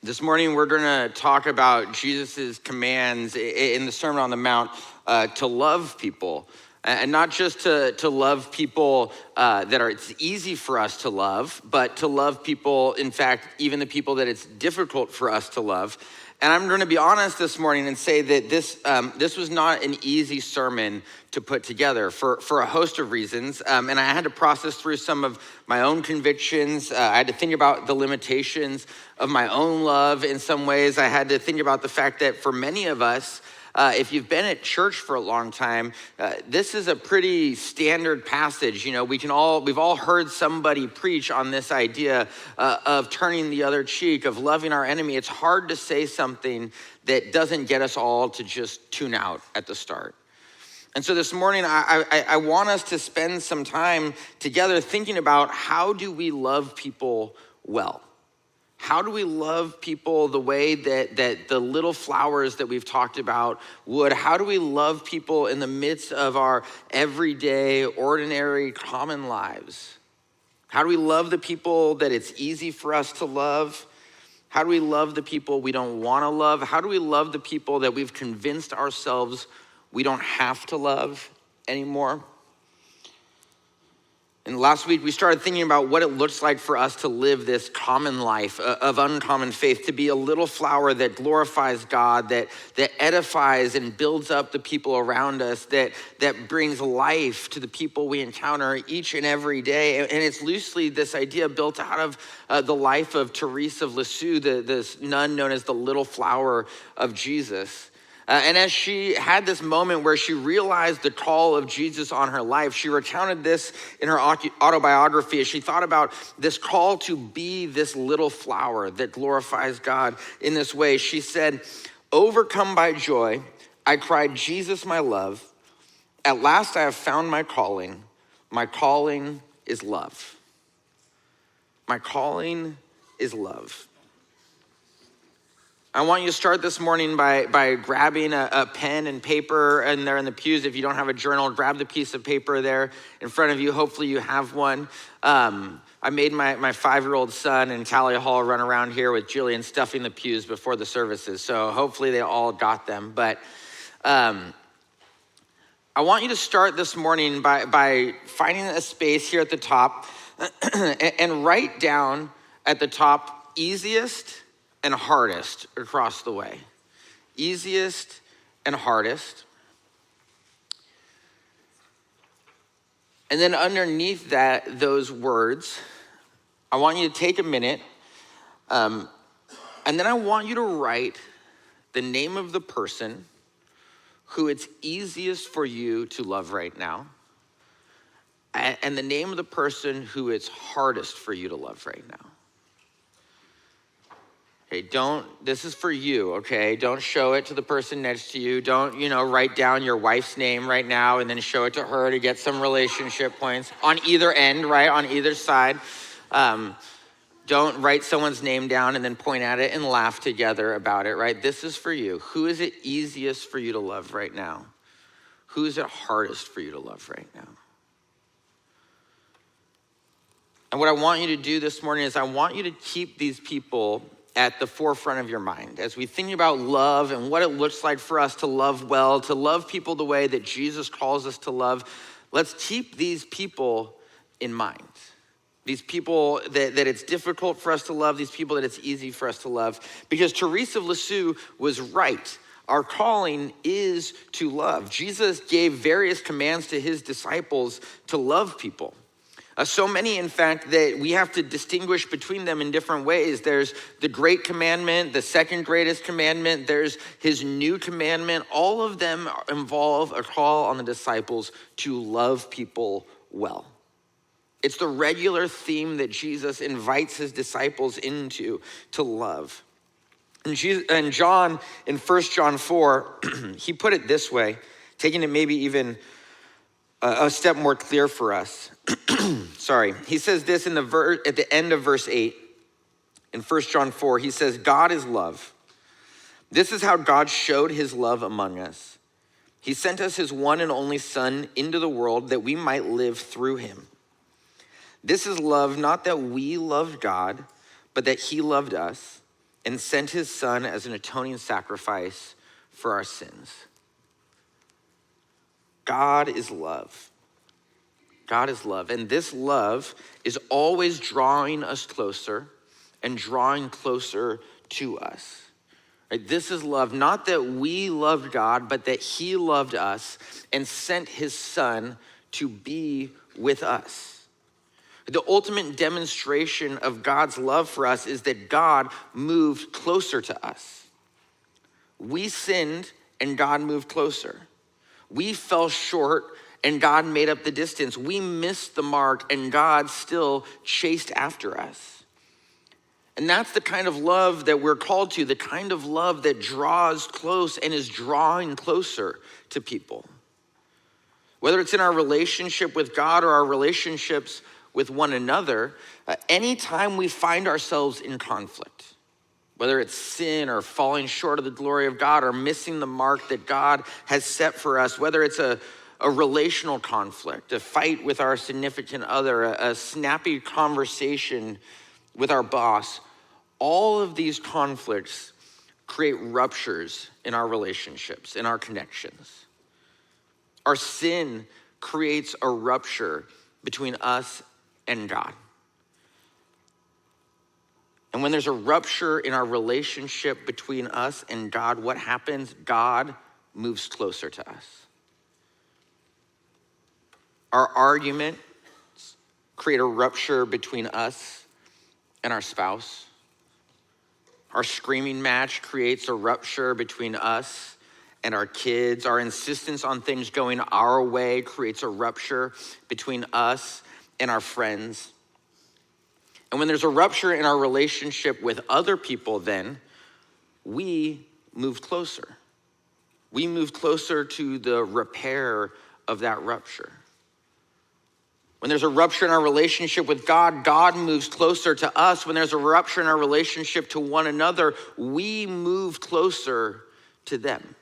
This morning, we're going to talk about Jesus' commands in the Sermon on the Mount to love people. And not just to love people it's easy for us to love, but to love people, in fact, even the people that it's difficult for us to love. And I'm going to be honest this morning and say that this was not an easy sermon to put together for a host of reasons. And I had to process through some of my own convictions. I had to think about the limitations of my own love in some ways. I had to think about the fact that for many of us, if you've been at church for a long time, this is a pretty standard passage. You know, we've all heard somebody preach on this idea of turning the other cheek, of loving our enemy. It's hard to say something that doesn't get us all to just tune out at the start. And so this morning, I want us to spend some time together thinking about how do we love people well? How do we love people the way that the little flowers that we've talked about would? How do we love people in the midst of our everyday, ordinary, common lives? How do we love the people that it's easy for us to love? How do we love the people we don't want to love? How do we love the people that we've convinced ourselves we don't have to love anymore? And last week, we started thinking about what it looks like for us to live this common life of uncommon faith, to be a little flower that glorifies God, that edifies and builds up the people around us, that brings life to the people we encounter each and every day. And it's loosely this idea built out of the life of Therese of Lisieux, this nun known as the little flower of Jesus. And as she had this moment where she realized the call of Jesus on her life, she recounted this in her autobiography as she thought about this call to be this little flower that glorifies God in this way. She said, "Overcome by joy, I cried, 'Jesus, my love. At last I have found my calling. My calling is love.'" My calling is love. I want you to start this morning by grabbing a pen and paper, and there in the pews. If you don't have a journal, grab the piece of paper there in front of you. Hopefully you have one. I made my 5-year-old son in Talia Hall run around here with Jillian stuffing the pews before the services, so hopefully they all got them. But I want you to start this morning by finding a space here at the top and write down at the top easiest and hardest across the way. Easiest and hardest. And then underneath those words, I want you to take a minute, and then I want you to write the name of the person who it's easiest for you to love right now, and the name of the person who it's hardest for you to love right now. Okay, this is for you, okay? Don't show it to the person next to you. Don't, write down your wife's name right now and then show it to her to get some relationship points on either end, right? On either side. Don't write someone's name down and then point at it and laugh together about it, right? This is for you. Who is it easiest for you to love right now? Who is it hardest for you to love right now? And what I want you to do this morning is I want you to keep these people at the forefront of your mind. As we think about love and what it looks like for us to love well, to love people the way that Jesus calls us to love, let's keep these people in mind. These people that it's difficult for us to love, these people that it's easy for us to love. Because Therese of Lisieux was right. Our calling is to love. Jesus gave various commands to his disciples to love people. So many, in fact, that we have to distinguish between them in different ways. There's the great commandment, the second greatest commandment, there's his new commandment. All of them involve a call on the disciples to love people well. It's the regular theme that Jesus invites his disciples into, to love. And John, in 1 John 4, he put it this way, taking it maybe even a step more clear for us. Sorry. He says this at the end of verse 8 in 1 John 4. He says, "God is love. This is how God showed his love among us. He sent us his one and only Son into the world that we might live through him. This is love, not that we loved God, but that he loved us and sent his son as an atoning sacrifice for our sins. God is love. God is love. And this love is always drawing us closer and drawing closer to us. Right? This is love, not that we loved God, but that he loved us and sent his son to be with us. The ultimate demonstration of God's love for us is that God moved closer to us. We sinned and God moved closer. We fell short and God made up the distance. We missed the mark and God still chased after us. And that's the kind of love that we're called to, the kind of love that draws close and is drawing closer to people. Whether it's in our relationship with God or our relationships with one another, anytime we find ourselves in conflict, whether it's sin or falling short of the glory of God or missing the mark that God has set for us, whether it's a relational conflict, a fight with our significant other, a snappy conversation with our boss, all of these conflicts create ruptures in our relationships, in our connections. Our sin creates a rupture between us and God. And when there's a rupture in our relationship between us and God, what happens? God moves closer to us. Our arguments create a rupture between us and our spouse. Our screaming match creates a rupture between us and our kids. Our insistence on things going our way creates a rupture between us and our friends. And when there's a rupture in our relationship with other people, then we move closer. We move closer to the repair of that rupture. When there's a rupture in our relationship with God, God moves closer to us. When there's a rupture in our relationship to one another, we move closer to them.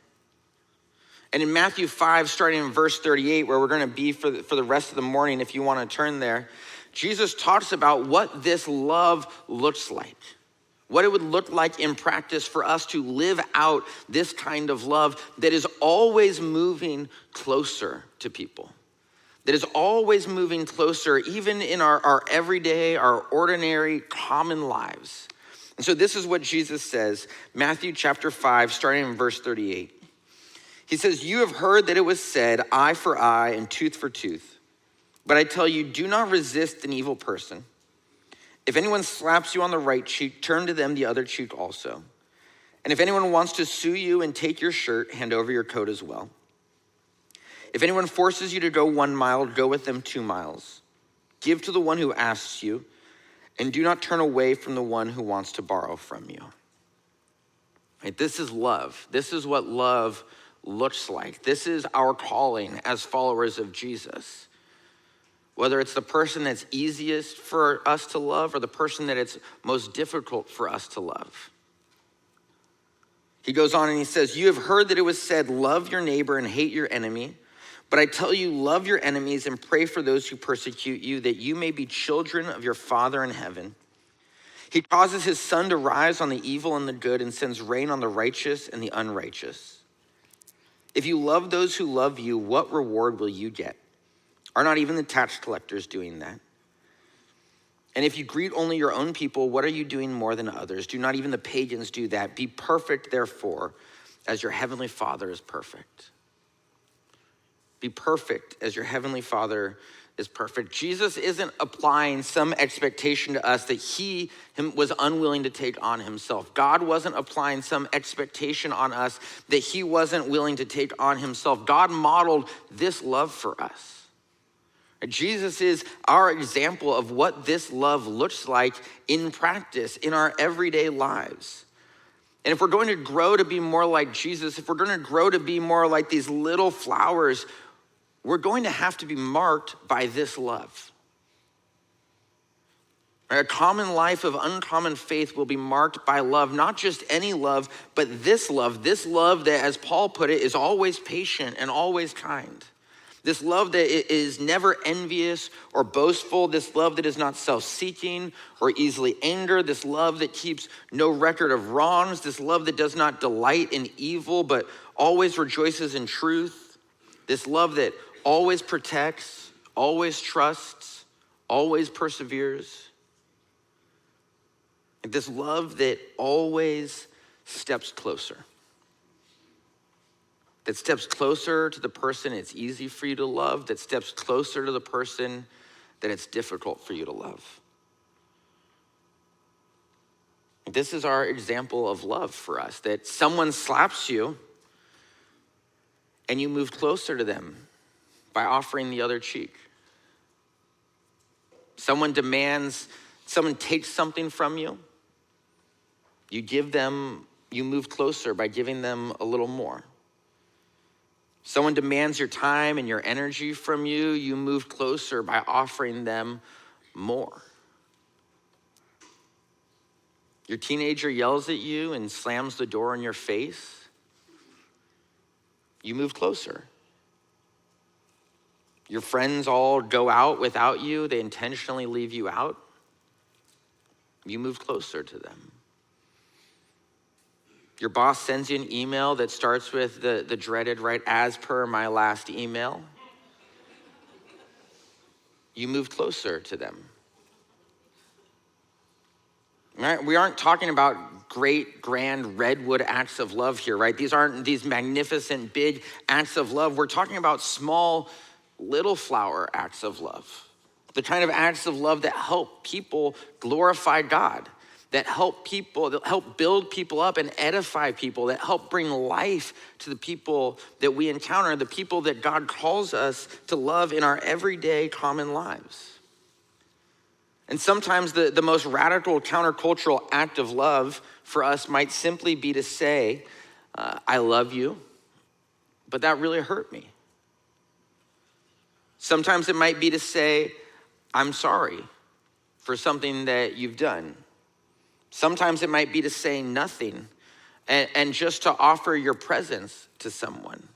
And in Matthew 5, starting in verse 38, where we're going to be for the rest of the morning, if you want to turn there, Jesus talks about what this love looks like, what it would look like in practice for us to live out this kind of love that is always moving closer to people, that is always moving closer, even in our everyday, our ordinary, common lives. And so this is what Jesus says, Matthew chapter 5, starting in verse 38. He says, "You have heard that it was said, eye for eye and tooth for tooth. But I tell you, do not resist an evil person. If anyone slaps you on the right cheek, turn to them the other cheek also. And if anyone wants to sue you and take your shirt, hand over your coat as well. If anyone forces you to go 1 mile, go with them 2 miles. Give to the one who asks you, and do not turn away from the one who wants to borrow from you." Right? This is love. This is what love looks like. This is our calling as followers of Jesus. Whether it's the person that's easiest for us to love or the person that it's most difficult for us to love. He goes on and he says, "You have heard that it was said, love your neighbor and hate your enemy. But I tell you, love your enemies and pray for those who persecute you, that you may be children of your Father in heaven. He causes his sun to rise on the evil and the good and sends rain on the righteous and the unrighteous. If you love those who love you, what reward will you get? Are not even the tax collectors doing that? And if you greet only your own people, what are you doing more than others? Do not even the pagans do that? Be perfect, therefore, as your heavenly Father is perfect." Be perfect as your heavenly Father is perfect. Jesus isn't applying some expectation to us that he was unwilling to take on himself. God wasn't applying some expectation on us that he wasn't willing to take on himself. God modeled this love for us. Jesus is our example of what this love looks like in practice, in our everyday lives. And if we're going to grow to be more like Jesus, if we're going to grow to be more like these little flowers, we're going to have to be marked by this love. A common life of uncommon faith will be marked by love, not just any love, but this love that, as Paul put it, is always patient and always kind. This love that is never envious or boastful. This love that is not self-seeking or easily angered. This love that keeps no record of wrongs. This love that does not delight in evil, but always rejoices in truth. This love that always protects, always trusts, always perseveres. This love that always steps closer. That steps closer to the person it's easy for you to love, that steps closer to the person that it's difficult for you to love. This is our example of love for us, that someone slaps you and you move closer to them by offering the other cheek. Someone takes something from you, you move closer by giving them a little more. Someone demands your time and your energy from you, you move closer by offering them more. Your teenager yells at you and slams the door in your face, you move closer. Your friends all go out without you, they intentionally leave you out, you move closer to them. Your boss sends you an email that starts with the dreaded, right, as per my last email. You move closer to them. Right? We aren't talking about great, grand, redwood acts of love here, right? These aren't these magnificent, big acts of love. We're talking about small, little flower acts of love. The kind of acts of love that help people glorify God, that help build people up and edify people, that help bring life to the people that we encounter, the people that God calls us to love in our everyday common lives. And sometimes the most radical countercultural act of love for us might simply be to say, I love you, but that really hurt me. Sometimes it might be to say, I'm sorry for something that you've done. Sometimes it might be to say nothing and just to offer your presence to someone.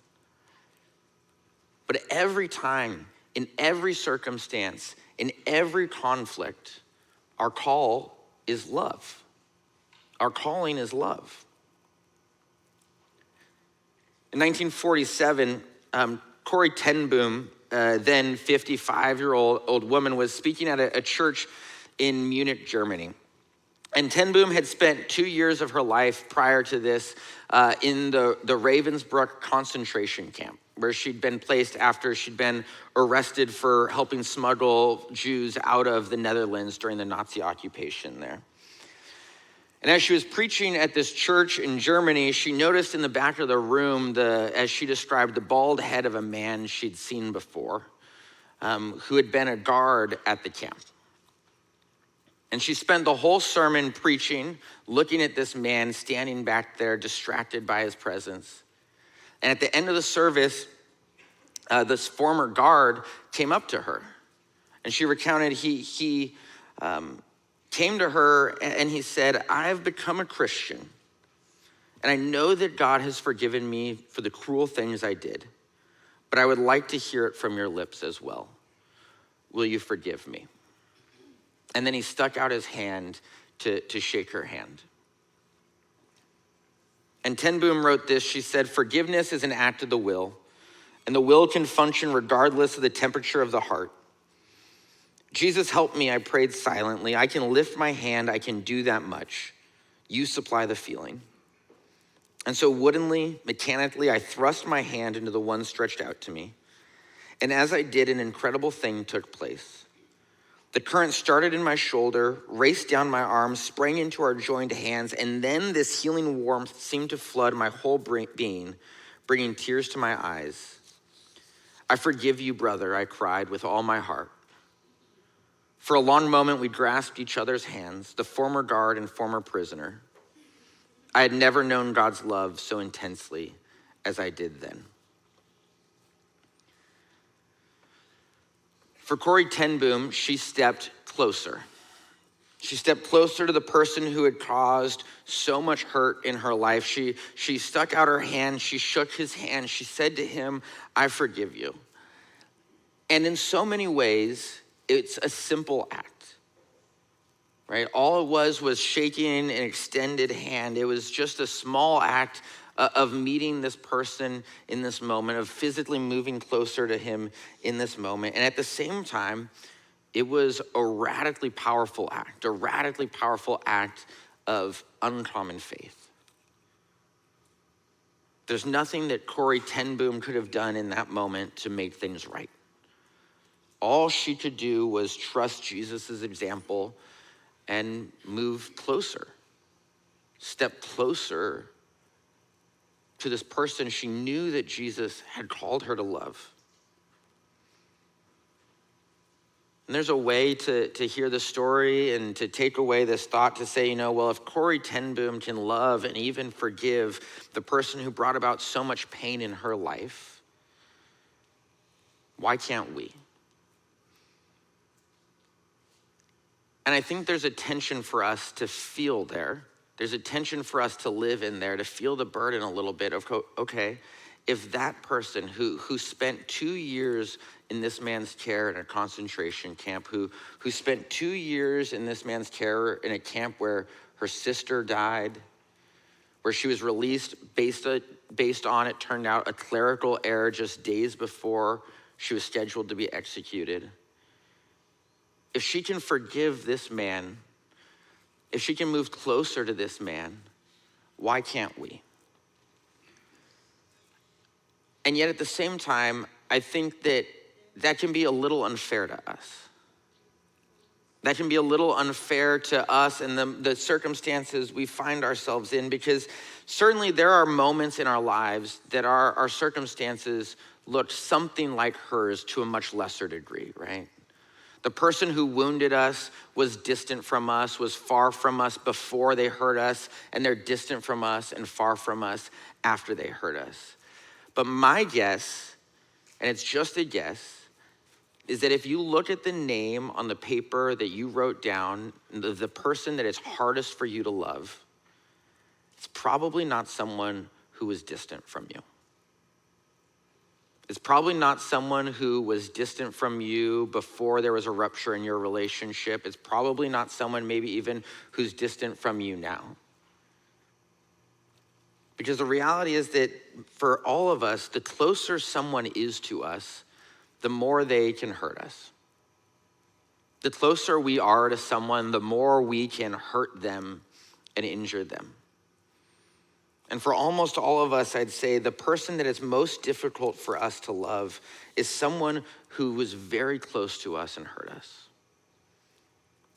But every time, in every circumstance, in every conflict, our call is love. Our calling is love. In 1947, Corrie ten Boom, then 55-year-old woman, was speaking at a church in Munich, Germany. And ten Boom had spent 2 years of her life prior to this in the Ravensbrück concentration camp, where she'd been placed after she'd been arrested for helping smuggle Jews out of the Netherlands during the Nazi occupation there. And as she was preaching at this church in Germany, she noticed in the back of the room, as she described, the bald head of a man she'd seen before, who had been a guard at the camp. And she spent the whole sermon preaching, looking at this man standing back there, distracted by his presence. And at the end of the service, this former guard came up to her. And she recounted he came to her and he said, I've become a Christian. And I know that God has forgiven me for the cruel things I did. But I would like to hear it from your lips as well. Will you forgive me? And then he stuck out his hand to shake her hand. And ten Boom wrote this. She said, forgiveness is an act of the will, and the will can function regardless of the temperature of the heart. Jesus, help me, I prayed silently. I can lift my hand, I can do that much. You supply the feeling. And so woodenly, mechanically, I thrust my hand into the one stretched out to me. And as I did, an incredible thing took place. The current started in my shoulder, raced down my arm, sprang into our joined hands, and then this healing warmth seemed to flood my whole being, bringing tears to my eyes. I forgive you, brother, I cried with all my heart. For a long moment, we grasped each other's hands, the former guard and former prisoner. I had never known God's love so intensely as I did then. For Corrie ten Boom, she stepped closer. She stepped closer to the person who had caused so much hurt in her life. She stuck out her hand, she shook his hand, she said to him, I forgive you. And in so many ways, it's a simple act, right? All it was shaking an extended hand. It was just a small act of meeting this person in this moment, of physically moving closer to him in this moment. And at the same time, it was a radically powerful act of uncommon faith. There's nothing that Corrie ten Boom could have done in that moment to make things right. All she could do was trust Jesus' example and move closer, step closer to this person she knew that Jesus had called her to love. And there's a way to hear the story and to take away this thought to say, well, if Corrie ten Boom can love and even forgive the person who brought about so much pain in her life, why can't we? And I think there's a tension for us to feel there. There's a tension for us to live in there, to feel the burden a little bit of, okay, if that person who spent 2 years in this man's care in a concentration camp, who spent 2 years in this man's care in a camp where her sister died, where she was released based on, it turned out, a clerical error just days before she was scheduled to be executed. If she can forgive this man, if she can move closer to this man, why can't we? And yet at the same time, I think that can be a little unfair to us. That can be a little unfair to us and the circumstances we find ourselves in, because certainly there are moments in our lives that our circumstances looked something like hers to a much lesser degree, right? The person who wounded us was distant from us, was far from us before they hurt us, and they're distant from us and far from us after they hurt us. But my guess, and it's just a guess, is that if you look at the name on the paper that you wrote down, the person that is hardest for you to love, it's probably not someone who is distant from you. It's probably not someone who was distant from you before there was a rupture in your relationship. It's probably not someone maybe even who's distant from you now. Because the reality is that for all of us, the closer someone is to us, the more they can hurt us. The closer we are to someone, the more we can hurt them and injure them. And for almost all of us, I'd say the person that is most difficult for us to love is someone who was very close to us and hurt us.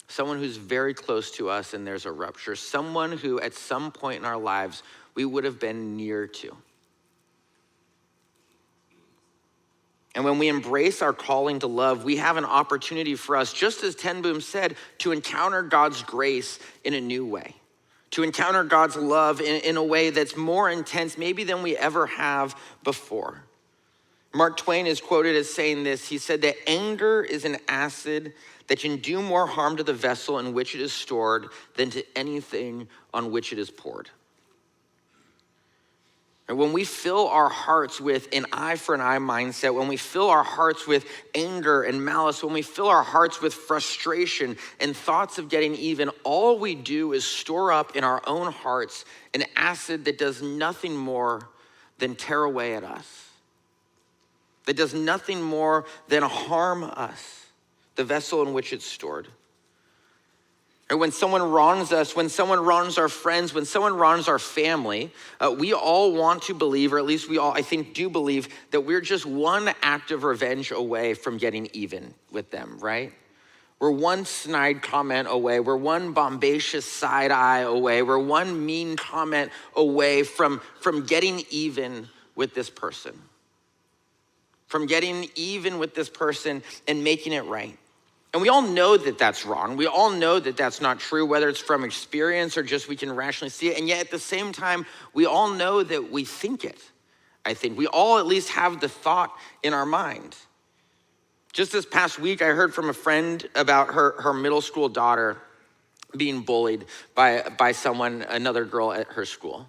Someone who's very close to us and there's a rupture. Someone who at some point in our lives we would have been near to. And when we embrace our calling to love, we have an opportunity for us, just as ten Boom said, to encounter God's grace in a new way. To encounter God's love in a way that's more intense maybe than we ever have before. Mark Twain is quoted as saying this. He said that anger is an acid that can do more harm to the vessel in which it is stored than to anything on which it is poured. And when we fill our hearts with an eye for an eye mindset, when we fill our hearts with anger and malice, when we fill our hearts with frustration and thoughts of getting even, all we do is store up in our own hearts an acid that does nothing more than tear away at us, that does nothing more than harm us, the vessel in which it's stored. Or when someone wrongs us, when someone wrongs our friends, when someone wrongs our family, we all want to believe, or at least we all, I think, do believe that we're just one act of revenge away from getting even with them, right? We're one snide comment away. We're one bombacious side eye away. We're one mean comment away from getting even with this person. From getting even with this person and making it right. And we all know that that's wrong. We all know that that's not true, whether it's from experience or just we can rationally see it. And yet at the same time, we all know that we think it. I think we all at least have the thought in our mind. Just this past week, I heard from a friend about her middle school daughter being bullied by someone, another girl at her school.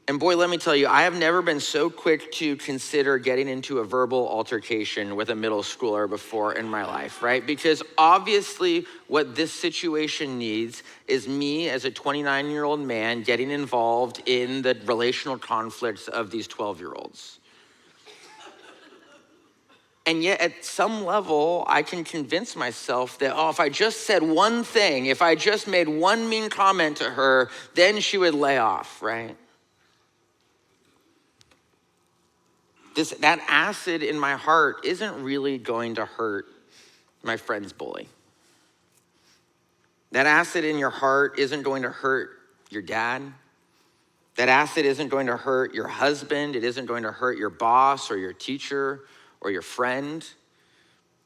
And boy, let me tell you, I have never been so quick to consider getting into a verbal altercation with a middle schooler before in my life, right? Because obviously what this situation needs is me as a 29-year-old man getting involved in the relational conflicts of these 12-year-olds. And yet at some level, I can convince myself that, if I just said one thing, if I just made one mean comment to her, then she would lay off, right? That acid in my heart isn't really going to hurt my friend's bully. That acid in your heart isn't going to hurt your dad. That acid isn't going to hurt your husband. It isn't going to hurt your boss or your teacher or your friend,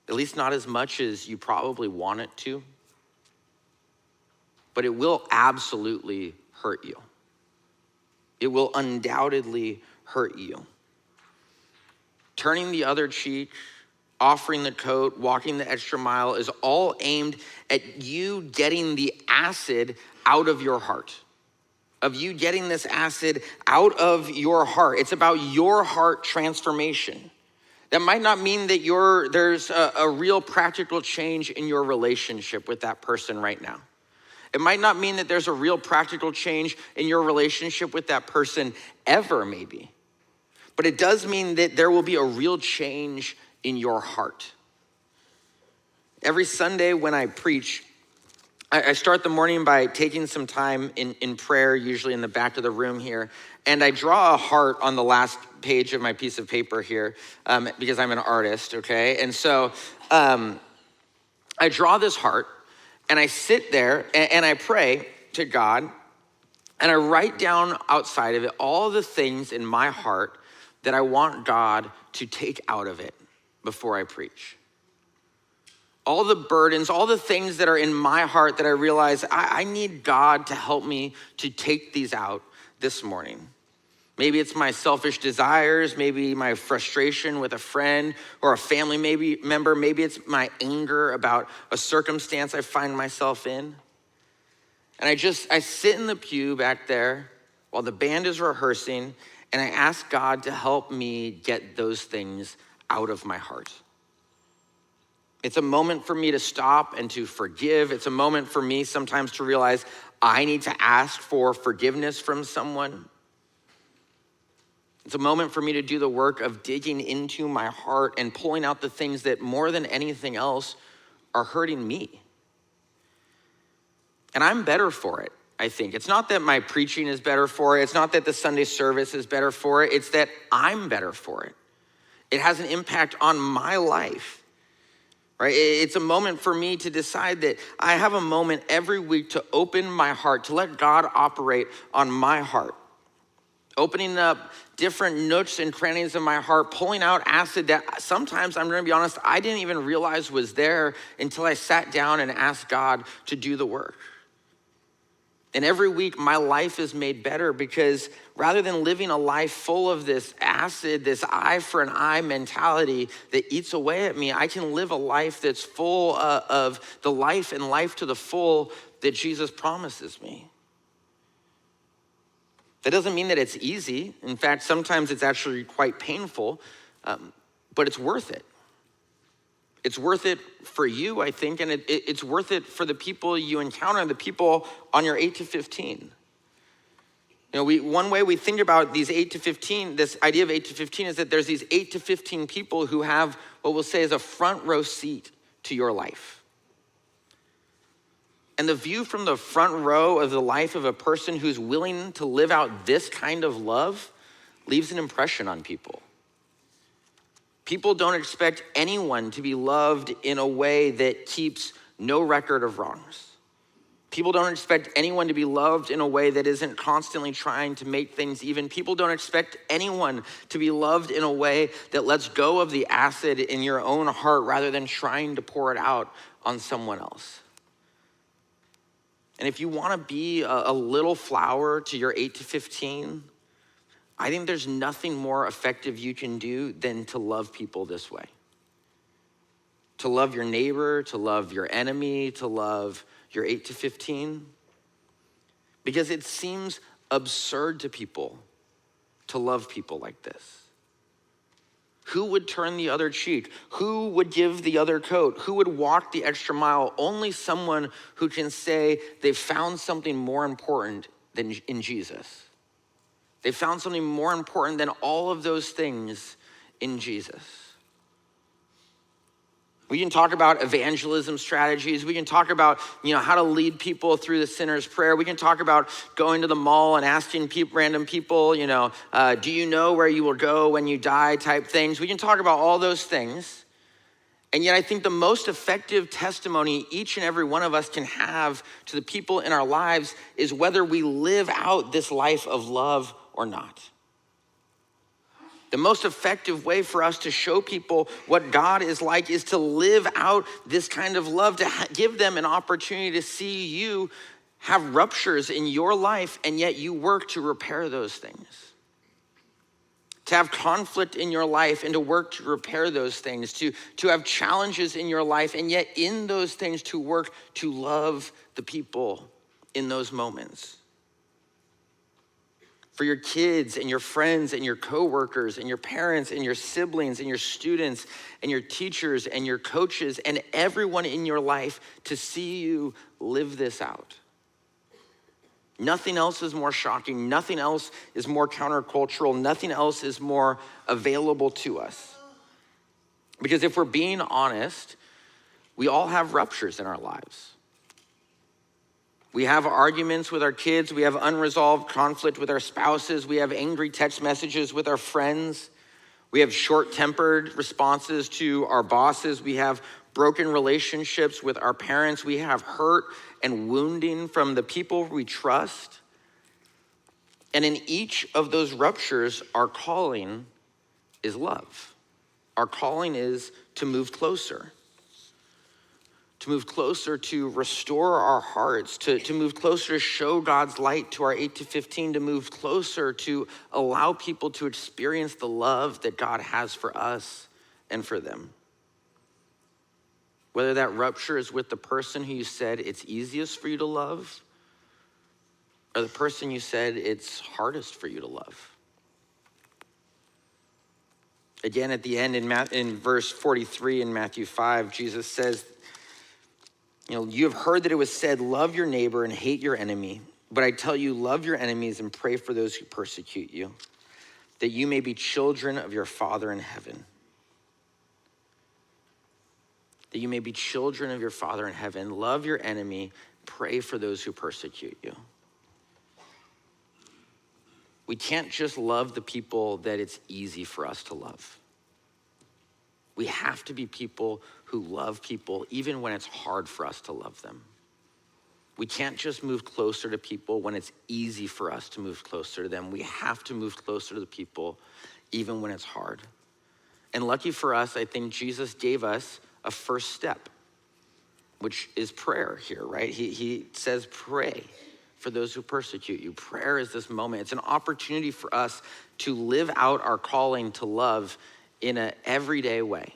at least not as much as you probably want it to. But it will absolutely hurt you. It will undoubtedly hurt you. Turning the other cheek, offering the coat, walking the extra mile is all aimed at you getting the acid out of your heart, of you getting this acid out of your heart. It's about your heart transformation. That might not mean that there's a real practical change in your relationship with that person right now. It might not mean that there's a real practical change in your relationship with that person ever, maybe. But it does mean that there will be a real change in your heart. Every Sunday when I preach, I start the morning by taking some time in prayer, usually in the back of the room here. And I draw a heart on the last page of my piece of paper here because I'm an artist, okay? And so I draw this heart and I sit there and I pray to God and I write down outside of it all the things in my heart that I want God to take out of it before I preach. All the burdens, all the things that are in my heart that I realize I need God to help me to take these out this morning. Maybe it's my selfish desires, maybe my frustration with a friend or a family member, maybe it's my anger about a circumstance I find myself in. And I sit in the pew back there while the band is rehearsing, and I ask God to help me get those things out of my heart. It's a moment for me to stop and to forgive. It's a moment for me sometimes to realize I need to ask for forgiveness from someone. It's a moment for me to do the work of digging into my heart and pulling out the things that more than anything else are hurting me. And I'm better for it, I think. It's not that my preaching is better for it. It's not that the Sunday service is better for it. It's that I'm better for it. It has an impact on my life, right? It's a moment for me to decide that I have a moment every week to open my heart, to let God operate on my heart. Opening up different nooks and crannies of my heart, pulling out acid that sometimes, I'm gonna be honest, I didn't even realize was there until I sat down and asked God to do the work. And every week, my life is made better because rather than living a life full of this acid, this eye for an eye mentality that eats away at me, I can live a life that's full of the life and life to the full that Jesus promises me. That doesn't mean that it's easy. In fact, sometimes it's actually quite painful, but it's worth it. It's worth it for you, I think, and it's worth it for the people you encounter, the people on your 8 to 15. You know, one way we think about these 8 to 15, this idea of 8 to 15 is that there's these 8 to 15 people who have what we'll say is a front row seat to your life. And the view from the front row of the life of a person who's willing to live out this kind of love leaves an impression on people. People don't expect anyone to be loved in a way that keeps no record of wrongs. People don't expect anyone to be loved in a way that isn't constantly trying to make things even. People don't expect anyone to be loved in a way that lets go of the acid in your own heart rather than trying to pour it out on someone else. And if you want to be a little flower to your 8 to 15, I think there's nothing more effective you can do than to love people this way. To love your neighbor, to love your enemy, to love your 8 to 15. Because it seems absurd to people to love people like this? Who would turn the other cheek? Who would give the other coat? Who would walk the extra mile? Only someone who can say they found something more important than in Jesus. They found something more important than all of those things in Jesus. We can talk about evangelism strategies. We can talk about, how to lead people through the sinner's prayer. We can talk about going to the mall and asking random people, do you know where you will go when you die type things. We can talk about all those things. And yet I think the most effective testimony each and every one of us can have to the people in our lives is whether we live out this life of love or not. The most effective way for us to show people what God is like is to live out this kind of love, to give them an opportunity to see you have ruptures in your life, and yet you work to repair those things. To have conflict in your life and to work to repair those things, to have challenges in your life, and yet in those things to work to love the people in those moments. For your kids and your friends and your coworkers and your parents and your siblings and your students and your teachers and your coaches and everyone in your life to see you live this out. Nothing else is more shocking. Nothing else is more countercultural. Nothing else is more available to us. Because if we're being honest, we all have ruptures in our lives. We have arguments with our kids. We have unresolved conflict with our spouses. We have angry text messages with our friends. We have short-tempered responses to our bosses. We have broken relationships with our parents. We have hurt and wounding from the people we trust. And in each of those ruptures, our calling is love. Our calling is to move closer. To move closer to restore our hearts, to move closer to show God's light to our 8 to 15, to move closer to allow people to experience the love that God has for us and for them. Whether that rupture is with the person who you said it's easiest for you to love, or the person you said it's hardest for you to love. Again, at the end in verse 43 in Matthew 5, Jesus says, you have heard that it was said, love your neighbor and hate your enemy. But I tell you, love your enemies and pray for those who persecute you, that you may be children of your Father in heaven. That you may be children of your Father in heaven. Love your enemy, pray for those who persecute you. We can't just love the people that it's easy for us to love. We have to be people who love people even when it's hard for us to love them. We can't just move closer to people when it's easy for us to move closer to them. We have to move closer to the people even when it's hard. And lucky for us, I think Jesus gave us a first step, which is prayer here, right? He says pray for those who persecute you. Prayer is this moment. It's an opportunity for us to live out our calling to love in an everyday way.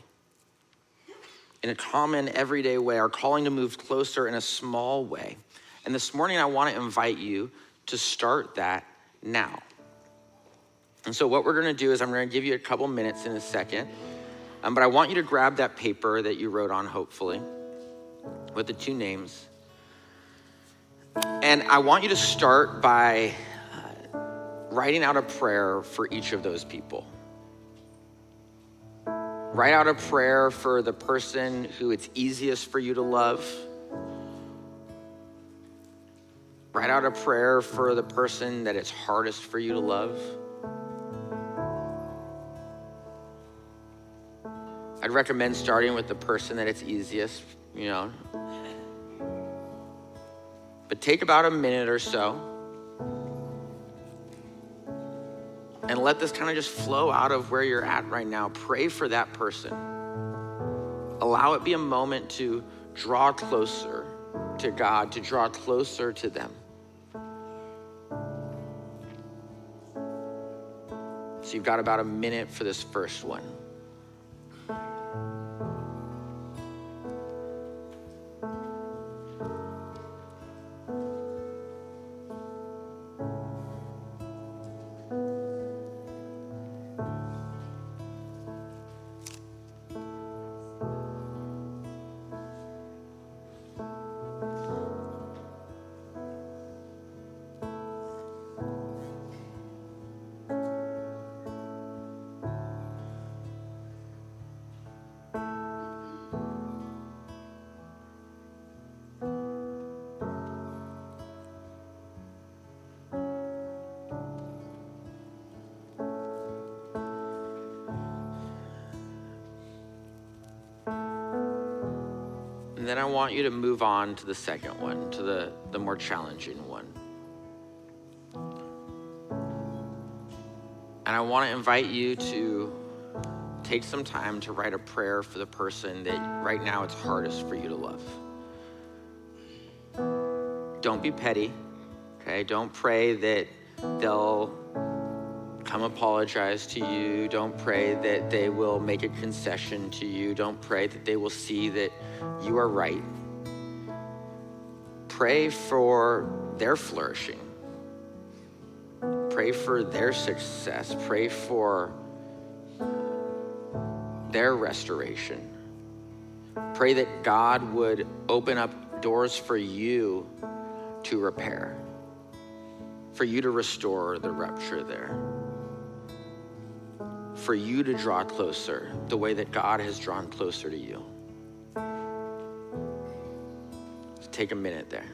In a common, everyday way, our calling to move closer in a small way. And this morning, I want to invite you to start that now. And so what we're going to do is I'm going to give you a couple minutes in a second, but I want you to grab that paper that you wrote on, hopefully, with the two names. And I want you to start by writing out a prayer for each of those people. Write out a prayer for the person who it's easiest for you to love. Write out a prayer for the person that it's hardest for you to love. I'd recommend starting with the person that it's easiest, But take about a minute or so and let this kind of just flow out of where you're at right now. Pray for that person. Allow it be a moment to draw closer to God, to draw closer to them. So you've got about a minute for this first one. then I want you to move on to the second one, to the more challenging one. And I want to invite you to take some time to write a prayer for the person that right now it's hardest for you to love. Don't be petty, okay? Don't pray that they'll come apologize to you. Don't pray that they will make a concession to you. Don't pray that they will see that you are right. Pray for their flourishing. Pray for their success. Pray for their restoration. Pray that God would open up doors for you to repair, for you to restore the rupture there, for you to draw closer the way that God has drawn closer to you. Just take a minute there.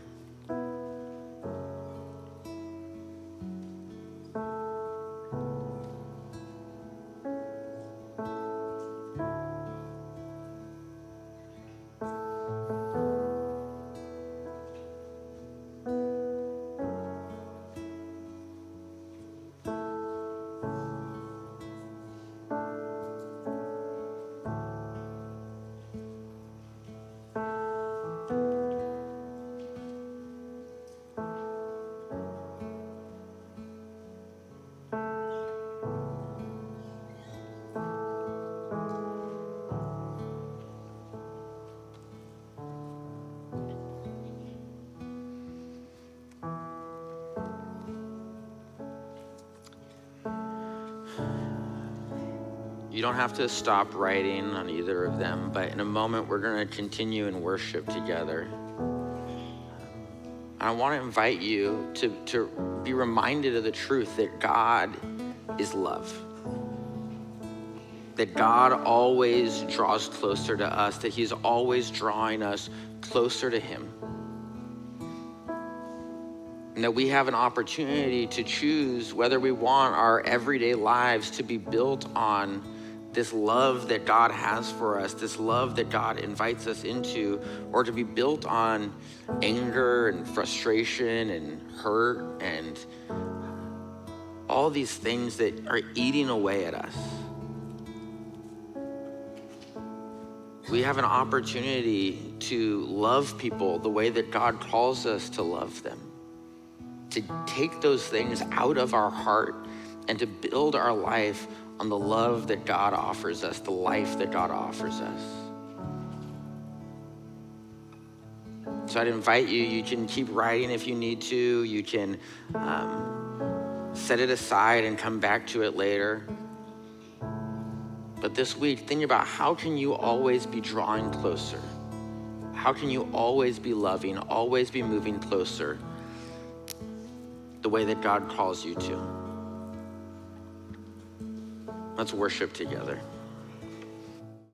You don't have to stop writing on either of them, but in a moment we're going to continue in worship together. I want to invite you to be reminded of the truth that God is love. That God always draws closer to us, that he's always drawing us closer to him. And that we have an opportunity to choose whether we want our everyday lives to be built on this love that God has for us, this love that God invites us into, or to be built on anger and frustration and hurt and all these things that are eating away at us. We have an opportunity to love people the way that God calls us to love them, to take those things out of our heart and to build our life on the love that God offers us, the life that God offers us. So I'd invite you, you can keep writing if you need to. You can set it aside and come back to it later. But this week, think about how can you always be drawing closer? How can you always be loving, always be moving closer the way that God calls you to? Let's worship together.